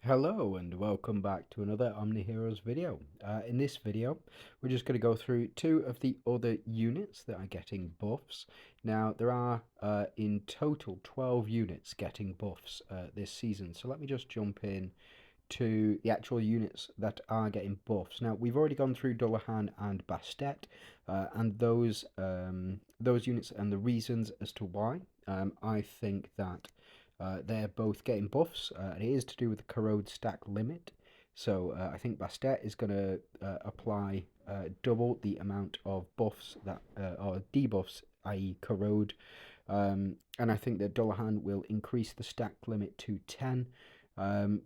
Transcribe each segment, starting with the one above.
Hello and welcome back to another OmniHeroes video. In this video, we're just going to go through two of the other units that are getting buffs. Now, there are in total 12 units getting buffs this season. So let me just jump in to the actual units that are getting buffs. Now, we've already gone through Dullahan and Bastet, and those units and the reasons as to why. I think that they're both getting buffs. It is to do with the corrode stack limit. So I think Bastet is going to apply double the amount of buffs that or debuffs, i.e. corrode. And I think that Dullahan will increase the stack limit to 10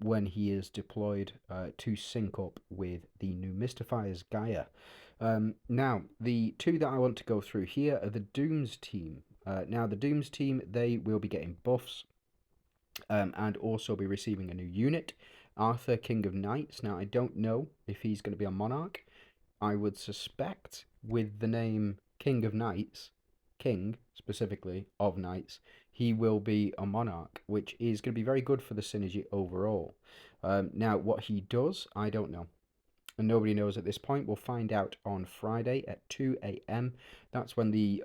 when he is deployed to sync up with the new Mystifier's Gaia. Now, the two that I want to go through here are the Dooms team. Now, the Dooms team, they will be getting buffs and also be receiving a new unit, Arthur, King of Knights. Now, I don't know if he's going to be a Monarch. I would suspect with the name King of Knights, King specifically of Knights, he will be a Monarch, which is going to be very good for the synergy overall. Now, what he does, I don't know. And nobody knows at this point. We'll find out on Friday at 2 a.m. That's when the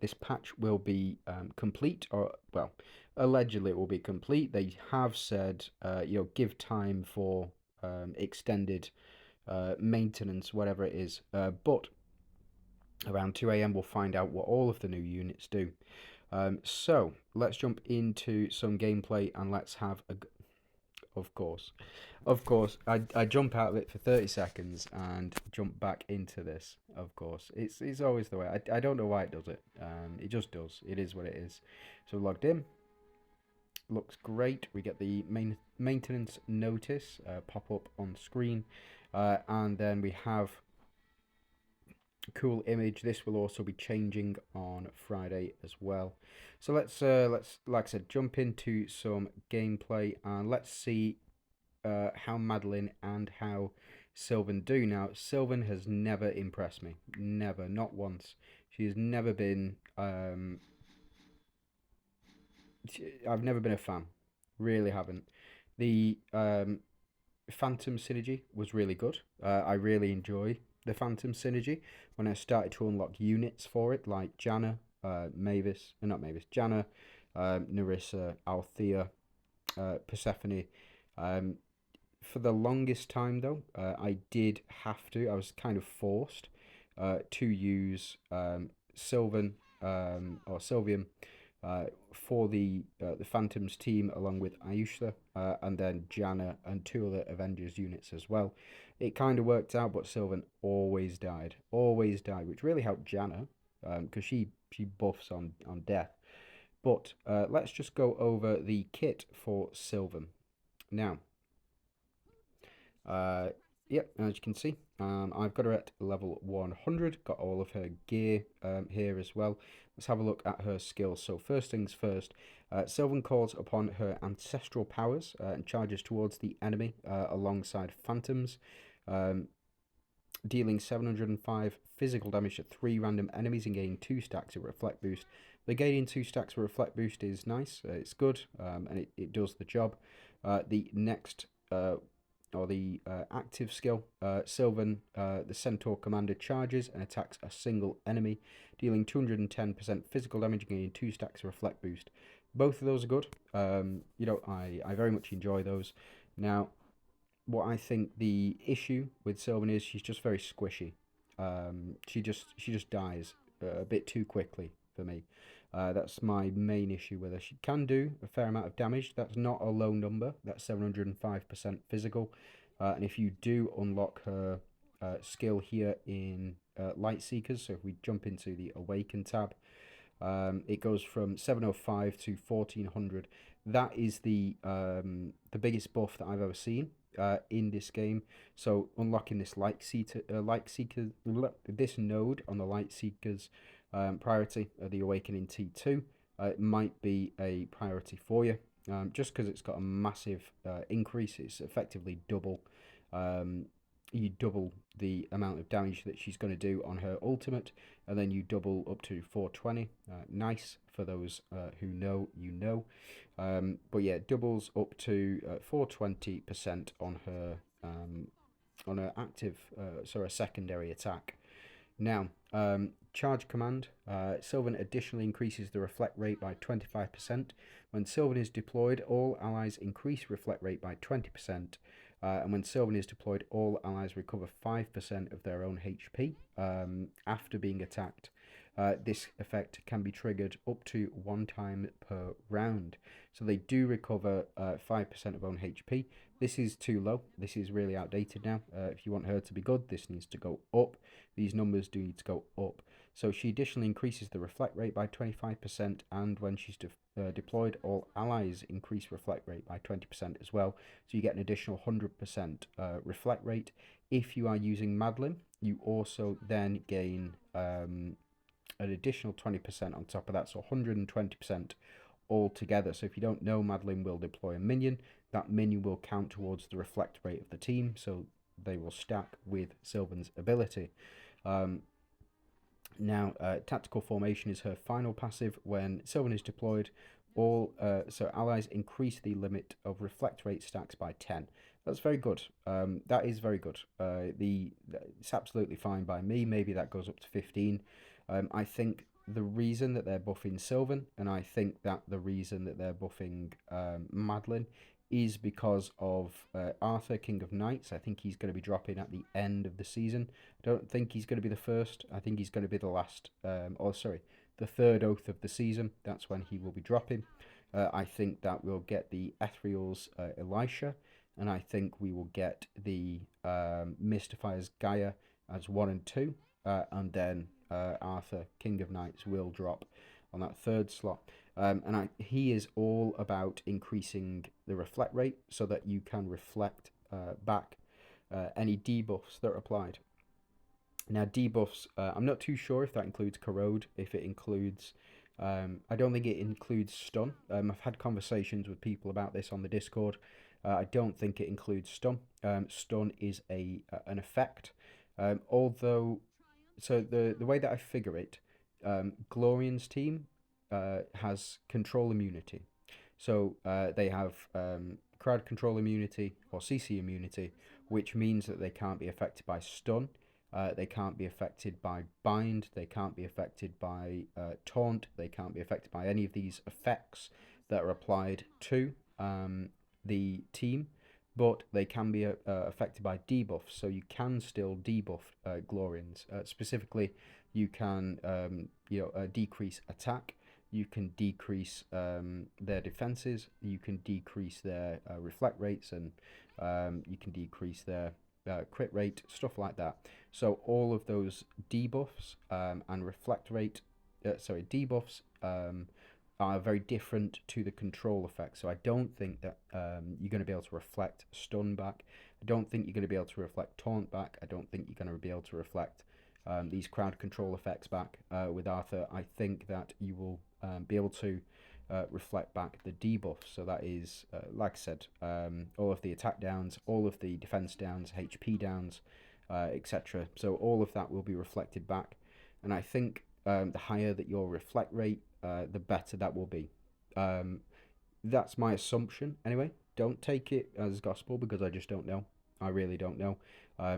this patch will be complete, or well, allegedly it will be complete. They have said, give time for extended maintenance, whatever it is. But around 2 a.m. we'll find out what all of the new units do. So let's jump into some gameplay and let's have a. Of course. Of course. I jump out of it for 30 seconds and jump back into this, of course. It's always the way. I don't know why it does it. It just does. It is what it is. So logged in. Looks great. We get the maintenance notice pop up on screen. And then we have cool image. This will also be changing on Friday as well. So let's like I said, jump into some gameplay and let's see how Madelin and how Sylvan do. Now, Sylvan has never impressed me. Never, not once. She has never been. I've never been a fan. Really haven't. The Phantom synergy was really good. I really enjoy the Phantom synergy when I started to unlock units for it, like Janna, not Mavis, Janna, Nerissa, Althea, Persephone. For the longest time, though, I did have to. I was kind of forced to use Sylvan or Sylvian for the Phantoms team, along with Ayusha and then Janna and two other Avengers units as well. It kind of worked out, but Sylvan always died, which really helped Janna because she buffs on death. But let's just go over the kit for Sylvan now. Yep, as you can see, I've got her at level 100, got all of her gear here as well. Let's have a look at her skills. So first things first, Sylvan calls upon her ancestral powers and charges towards the enemy alongside phantoms, dealing 705 physical damage to 3 random enemies and gaining 2 stacks of reflect boost. The gaining 2 stacks of reflect boost is nice, it's good, and it does the job. The next or the active skill, Sylvan, the Centaur Commander, charges and attacks a single enemy, dealing 210% physical damage and gaining 2 stacks of reflect boost. Both of those are good. I very much enjoy those. Now, what I think the issue with Sylvan is she's just very squishy. She just dies a bit too quickly for me. That's my main issue with her. She can do a fair amount of damage. That's not a low number. That's 705% physical. And if you do unlock her skill here in Light Seekers, so if we jump into the Awaken tab, it goes from 705 to 1400. That is the biggest buff that I've ever seen in this game. So unlocking this Light Seeker, this node on the Light Seekers priority, the Awakening T2, it might be a priority for you. Just because it's got a massive increase, it's effectively double. You double the amount of damage that she's going to do on her ultimate, and then you double up to 420. Nice for those who know, you know. But yeah, doubles up to 420% on her active, so a secondary attack. Now, charge command. Sylvan additionally increases the reflect rate by 25%. When Sylvan is deployed, all allies increase reflect rate by 20%. And when Sylvan is deployed, all allies recover 5% of their own HP after being attacked. This effect can be triggered up to 1 time per round. So they do recover 5% of own HP. This is too low. This is really outdated now. If you want her to be good, this needs to go up. These numbers do need to go up. So she additionally increases the reflect rate by 25%, and when she's deployed, all allies increase reflect rate by 20% as well. So you get an additional 100% reflect rate. If you are using Madelin, you also then gain an additional 20% on top of that, so 120% altogether. So if you don't know, Madelin will deploy a minion. That minion will count towards the reflect rate of the team, so they will stack with Sylvan's ability. Now, tactical formation is her final passive. When Sylvan is deployed, so allies increase the limit of reflect rate stacks by 10. That's very good. That is very good. It's absolutely fine by me. Maybe that goes up to 15. I think the reason that they're buffing Sylvan, and I think that the reason that they're buffing Madelin, is because of Arthur, King of Knights. I think he's going to be dropping at the end of the season. I don't think he's going to be the first. I think he's going to be the last, the third oath of the season. That's when he will be dropping. I think that we'll get the Ethereal's Elisha, and I think we will get the Mystifier's Gaia as 1 and 2, and then Arthur, King of Knights, will drop on that third slot. He is all about increasing the reflect rate so that you can reflect back any debuffs that are applied. Now, debuffs, I'm not too sure if that includes corrode, if it includes... I don't think it includes stun. I've had conversations with people about this on the Discord. I don't think it includes stun. Stun is an effect. Although, so the way that I figure it, Glorian's team has control immunity. So they have crowd control immunity or CC immunity, which means that they can't be affected by stun. They can't be affected by bind. They can't be affected by taunt. They can't be affected by any of these effects that are applied to the team. But they can be affected by debuffs, so you can still debuff Glorians. Specifically, you can decrease attack. You can decrease their defenses. You can decrease their reflect rates, and you can decrease their crit rate, stuff like that. So all of those debuffs and reflect rate, debuffs are very different to the control effect. So I don't think that you're going to be able to reflect stun back. I don't think you're going to be able to reflect taunt back. I don't think you're going to be able to reflect these crowd control effects back with Arthur. I think that you will be able to reflect back the debuffs. So that is, like I said, all of the attack downs, all of the defense downs, HP downs, etc. So all of that will be reflected back. And I think the higher that your reflect rate, the better that will be. That's my assumption anyway. Don't take it as gospel because I just don't know. I really don't know.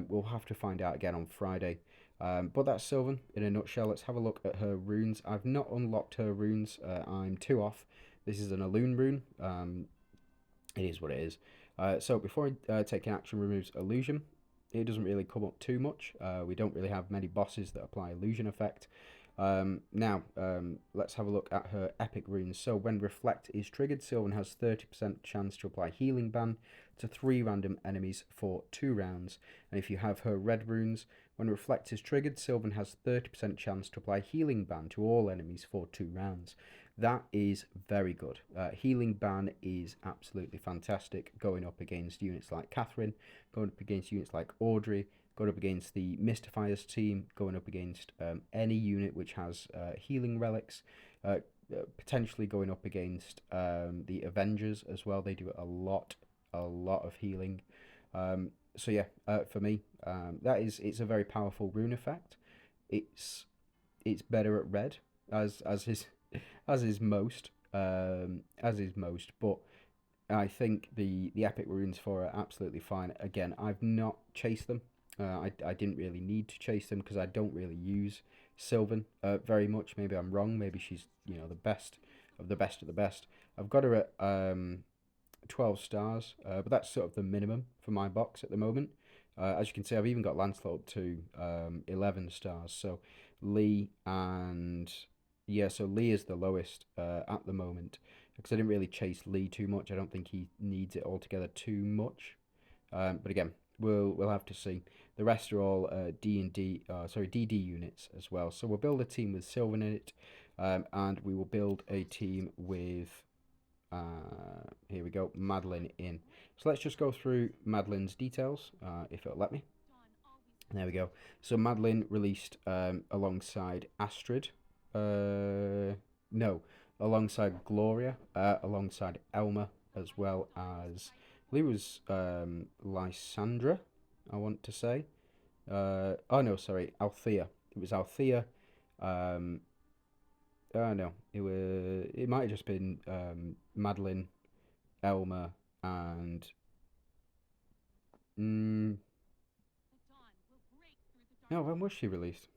We'll have to find out again on Friday. But that's Sylvan in a nutshell. Let's have a look at her runes. I've not unlocked her runes. I'm 2 off. This is an Illusion rune. It is what it is. So before taking action removes illusion, it doesn't really come up too much. We don't really have many bosses that apply illusion effect. Now, let's have a look at her epic runes. So when Reflect is triggered, Sylvan has 30% chance to apply Healing Ban to 3 random enemies for 2 rounds. And if you have her red runes, when Reflect is triggered, Sylvan has 30% chance to apply Healing Ban to all enemies for 2 rounds. That is very good. Healing Ban is absolutely fantastic, going up against units like Catherine, going up against units like Audrey, going up against the Mystifier's team, going up against any unit which has healing relics, potentially going up against the Avengers as well. They do a lot of healing. So yeah, for me, it's a very powerful rune effect. It's better at red, as as is most, as is most. But I think the epic runes for her are absolutely fine. Again, I've not chased them. I didn't really need to chase them because I don't really use Sylvan very much. Maybe I'm wrong. Maybe she's the best of the best of the best. I've got her at 12 stars, but that's sort of the minimum for my box at the moment. As you can see, I've even got Lancelot up to 11 stars. So Lee and yeah, so Lee is the lowest at the moment because I didn't really chase Lee too much. I don't think he needs it altogether too much. But again, we'll have to see. The rest are all DD units as well. So we'll build a team with Sylvan in it, and we will build a team with here we go, Madelin in. So let's just go through Madelin's details, if it'll let me. There we go. So Madelin released alongside Astrid. No, alongside Gloria, alongside Elma, as well as I believe it was Lysandra, I want to say. Oh no, sorry, Althea. It was Althea. Um, no, it might have just been Madelin, Elma, and no. When was she released?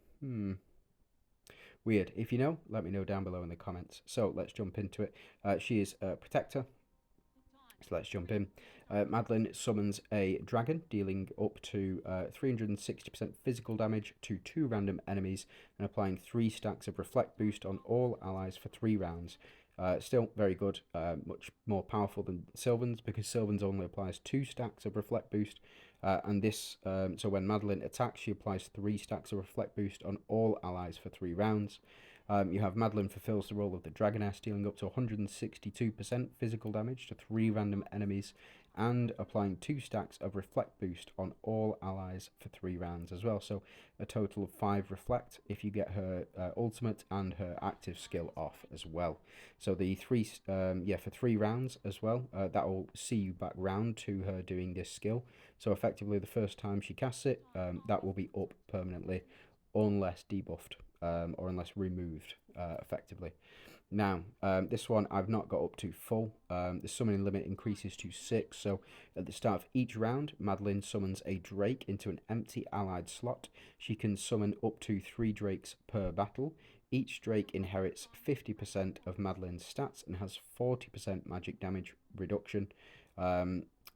Weird. If you know, let me know down below in the comments. So let's jump into it. She is a protector. So let's jump in. Madelin summons a dragon, dealing up to 360% physical damage to 2 random enemies and applying 3 stacks of reflect boost on all allies for 3 rounds. Still very good, much more powerful than Sylvan's because Sylvan's only applies 2 stacks of reflect boost. And this, so when Madelin attacks, she applies 3 stacks of reflect boost on all allies for 3 rounds. You have Madelin fulfills the role of the Dragoness, dealing up to 162% physical damage to 3 random enemies and applying 2 stacks of Reflect boost on all allies for 3 rounds as well. So a total of 5 Reflect if you get her ultimate and her active skill off as well. So the for 3 rounds as well, that will see you back round to her doing this skill. So effectively the first time she casts it, that will be up permanently unless debuffed. Or unless removed effectively. Now, this one I've not got up to full. The summoning limit increases to 6, so at the start of each round, Madelin summons a Drake into an empty allied slot. She can summon up to 3 Drakes per battle. Each Drake inherits 50% of Madelin's stats and has 40% magic damage reduction.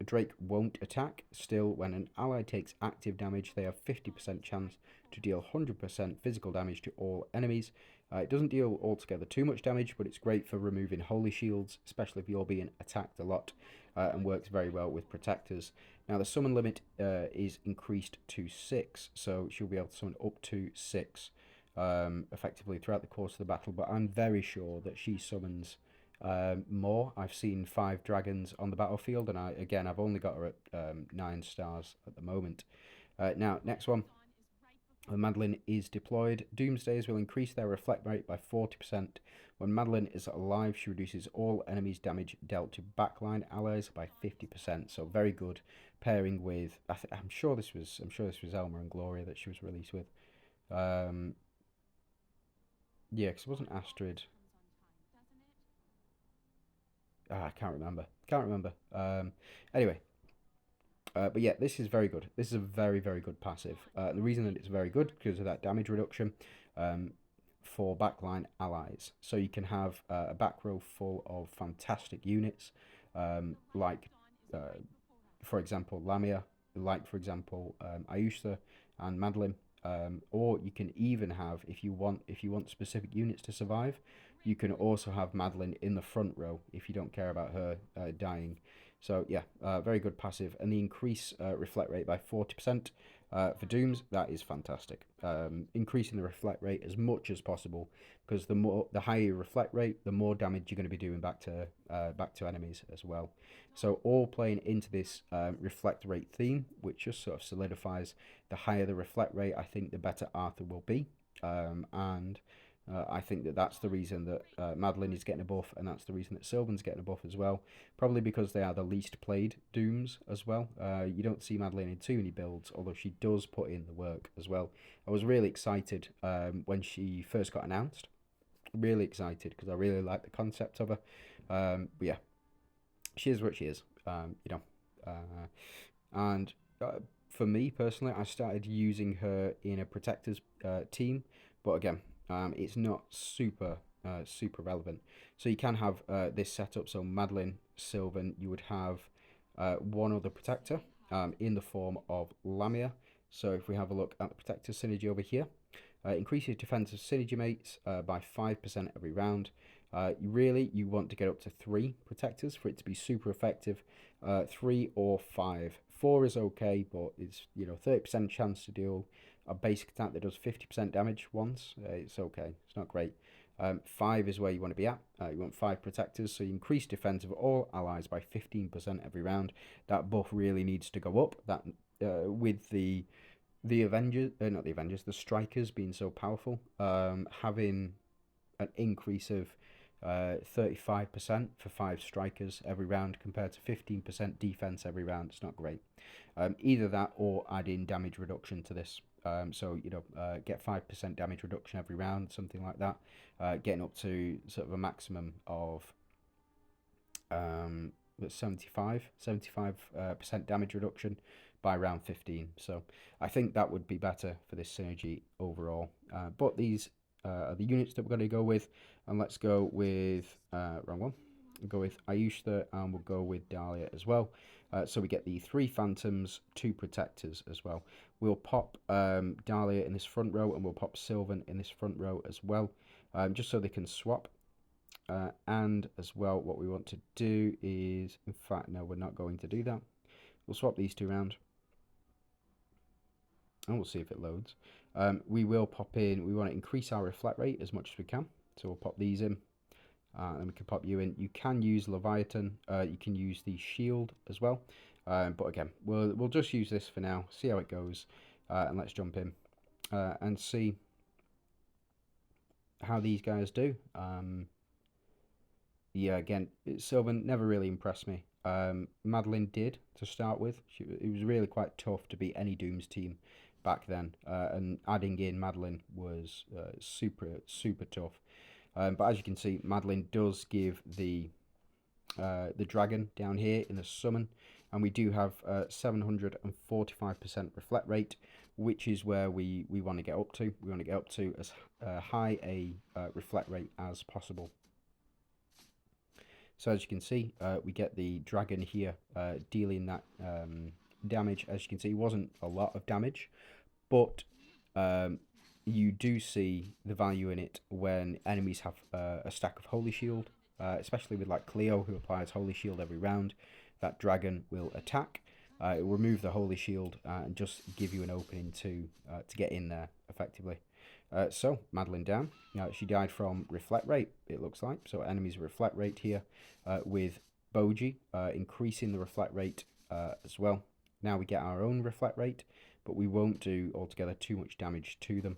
Drake won't attack. Still, when an ally takes active damage, they have 50% chance to deal 100% physical damage to all enemies. It doesn't deal altogether too much damage, but it's great for removing holy shields, especially if you're being attacked a lot, and works very well with protectors. Now, the summon limit is increased to 6, so she'll be able to summon up to 6 effectively throughout the course of the battle, but I'm very sure that she summons more. I've seen 5 dragons on the battlefield, and I've only got her at 9 stars at the moment. Now, next one. When Madelin is deployed, Doomsdays will increase their reflect rate by 40%. When Madelin is alive, she reduces all enemies' damage dealt to backline allies by 50%. So very good pairing with. I'm sure this was Elma and Gloria that she was released with. Yeah, because it wasn't Astrid. I can't remember. Anyway, but yeah, this is very good. This is a very, very good passive. The reason that it's very good because of that damage reduction for backline allies. So you can have a back row full of fantastic units, like, for example, Lamia, like, for example, Ayushta and Madelin. Or you can even have, if you want specific units to survive, you can also have Madelin in the front row if you don't care about her dying. So yeah, very good passive, and the increase reflect rate by 40% for Dooms, that is fantastic. Increasing the reflect rate as much as possible, because the higher your reflect rate, the more damage you're going to be doing back to enemies as well. So all playing into this reflect rate theme, which just sort of solidifies the higher the reflect rate, I think the better Arthur will be, and I think that that's the reason that Madelin is getting a buff, and that's the reason that Sylvan's getting a buff as well. Probably because they are the least played Dooms as well. You don't see Madelin in too many builds, although she does put in the work as well. I was really excited when she first got announced, Really excited because I really like the concept of her. But yeah, she is what she is. And for me personally, I started using her in a protectors team, but again, it's not super relevant. So you can have this setup. So Madelin, Sylvan, you would have one other protector in the form of Lamia. So if we have a look at the protector synergy over here, increases defensive synergy mates by 5% every round. You want to get up to 3 protectors for it to be super effective. 3 or 5. 4 is okay, but it's 30% chance to deal a basic attack that does 50% damage once. It's okay. It's not great. 5 is where you want to be at. You want 5 protectors, so you increase defense of all allies by 15% every round. That buff really needs to go up. That with the Avengers, not the Avengers, the Strikers being so powerful, having an increase of 35% for 5 Strikers every round compared to 15% defense every round. It's not great. Either that or add in damage reduction to this. Get 5% damage reduction every round, something like that. Getting up to sort of a maximum of 75% damage reduction by round 15. So I think that would be better for this synergy overall. But these are the units that we're going to go with. And let's go with, wrong one. We'll go with Ayushta and we'll go with Dahlia as well. So we get the 3 Phantoms, 2 Protectors as well. We'll pop Dahlia in this front row and we'll pop Sylvan in this front row as well. Just so they can swap. And as well, what we want to do is, in fact, no, we're not going to do that. We'll swap these 2 around. And we'll see if it loads. We will pop in, we want to increase our reflect rate as much as we can. So we'll pop these in. And we can pop you in. You can use Leviathan. You can use the shield as well. But again, we'll just use this for now. See how it goes. And let's jump in and see how these guys do. Yeah, again, Sylvan never really impressed me. Madelin did to start with. It was really quite tough to beat any Dooms team back then. And adding in Madelin was super tough. But as you can see, Madelin does give the dragon down here in the summon, and we do have 745% reflect rate, which is where we want to get up to. We want to get up to as high a reflect rate as possible. So as you can see, we get the dragon here dealing that damage. As you can see, it wasn't a lot of damage, but you do see the value in it when enemies have a stack of Holy Shield, especially with like Cleo, who applies Holy Shield every round. That dragon will attack. It will remove the Holy Shield and just give you an opening to get in there effectively. So Madelin down. She died from reflect rate, it looks like. So enemies reflect rate here with Boji increasing the reflect rate as well. Now we get our own reflect rate, but we won't do altogether too much damage to them.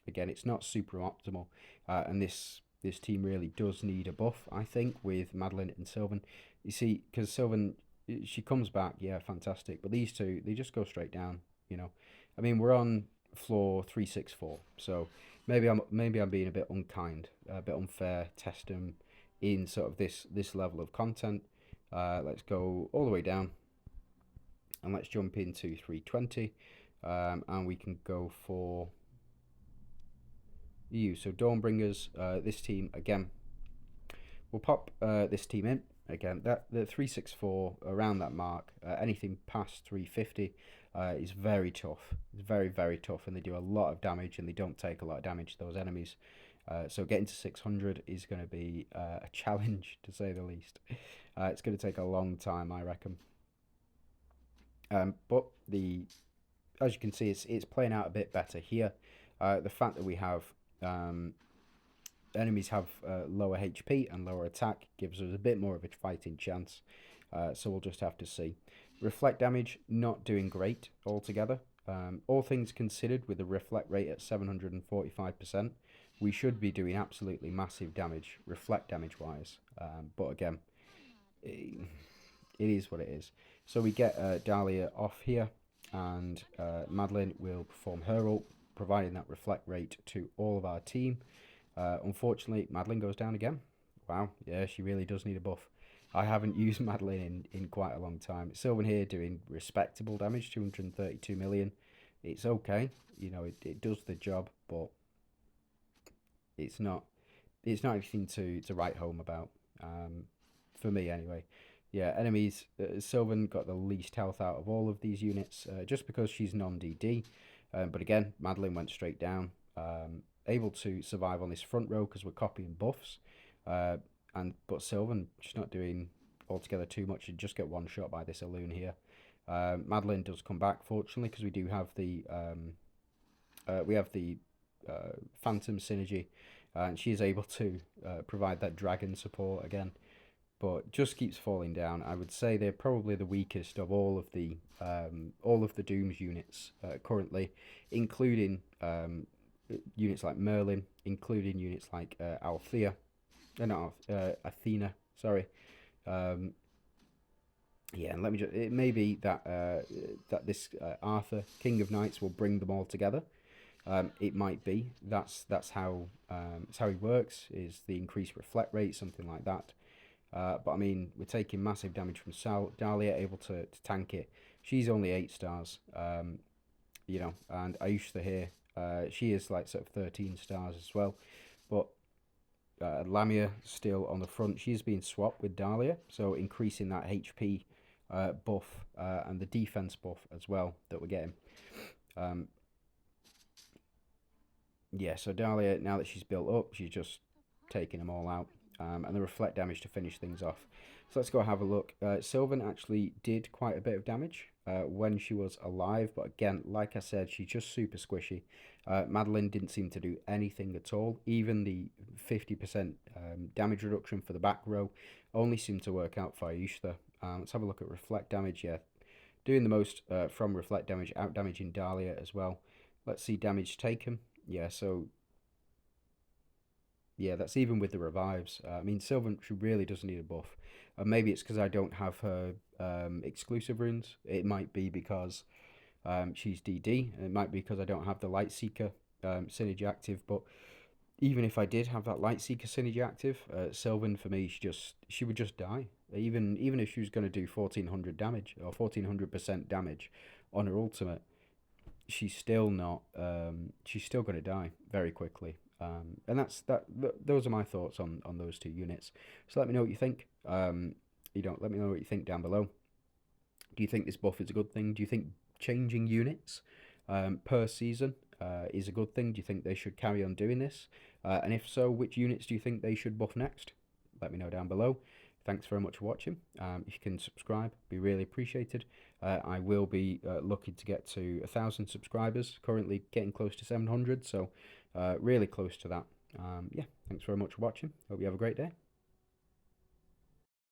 Again, it's not super optimal, and this team really does need a buff, I think, with Madelin and Sylvan. You see, because Sylvan, she comes back, yeah, fantastic, but these two, they just go straight down, I mean, we're on floor 364, so maybe I'm being a bit unkind, a bit unfair, test them in sort of this level of content. Let's go all the way down, and let's jump into 320, and we can go for you. So Dawnbringers, this team again. We'll pop this team in again. That the 364 around that mark. Anything past 350 is very tough. It's very tough, and they do a lot of damage, and they don't take a lot of damage to those enemies. So getting to 600 is going to be a challenge, to say the least. It's going to take a long time, I reckon. But as you can see, it's playing out a bit better here. The fact that we have enemies have lower HP and lower attack gives us a bit more of a fighting chance. So we'll just have to see. Reflect damage, not doing great altogether. All things considered, with a reflect rate at 745%, we should be doing absolutely massive damage, reflect damage wise. But again, it is what it is. So we get Dahlia off here, and Madelin will perform her ult, providing that reflect rate to all of our team. Unfortunately, Madelin goes down again. Wow, yeah, she really does need a buff. I haven't used Madelin in quite a long time. Sylvan here doing respectable damage, 232 million. It's okay, you know, it does the job, but it's not anything to write home about. For me anyway. Yeah, enemies. Sylvan got the least health out of all of these units, just because she's non-DD. But again, Madelin went straight down. Able to survive on this front row because we're copying buffs. But Sylvan, she's not doing altogether too much. She'd just get one shot by this Alloon here. Madelin does come back, fortunately, because we do have the Phantom synergy, and she's able to provide that dragon support again, but just keeps falling down. I would say they're probably the weakest of all of the Doom's units currently, including units like Merlin, including units like Althea, Athena. Sorry. Yeah, and let me just. It may be that that this Arthur, King of Knights, will bring them all together. It might be that's how he works. Is the increased reflect rate, something like that. But I mean, we're taking massive damage from Dahlia, able to tank it. She's only 8 stars, you know, and Ayushta here, she is like sort of 13 stars as well. But Lamia still on the front. She's being swapped with Dahlia, so increasing that HP buff and the defense buff as well that we're getting. Yeah, so Dahlia, now that she's built up, she's just taking them all out. And the reflect damage to finish things off. So let's go have a look. Sylvan actually did quite a bit of damage when she was alive, but again, like I said, she's just super squishy. Madelin didn't seem to do anything at all. Even the 50% damage reduction for the back row only seemed to work out for Ayushta. Let's have a look at reflect damage. Yeah, doing the most from reflect damage, out damaging Dahlia as well. Let's see damage taken. Yeah, so yeah, that's even with the revives. I mean, Sylvan, she really does need a buff. Maybe it's because I don't have her exclusive runes. It might be because she's DD. And it might be because I don't have the Light Seeker synergy active. But even if I did have that Light Seeker synergy active, Sylvan for me, she would just die. Even if she was going to do 1400 damage or 1400% damage on her ultimate, she's still not. She's still going to die very quickly. And that's that. Those are my thoughts on those two units. So let me know what you think. Let me know what you think down below. Do you think this buff is a good thing? Do you think changing units per season is a good thing? Do you think they should carry on doing this? And if so, which units do you think they should buff next? Let me know down below. Thanks very much for watching. If you can subscribe, be really appreciated. I will be looking to get to 1,000 subscribers. Currently getting close to 700, so really close to that. Yeah, thanks very much for watching. Hope you have a great day.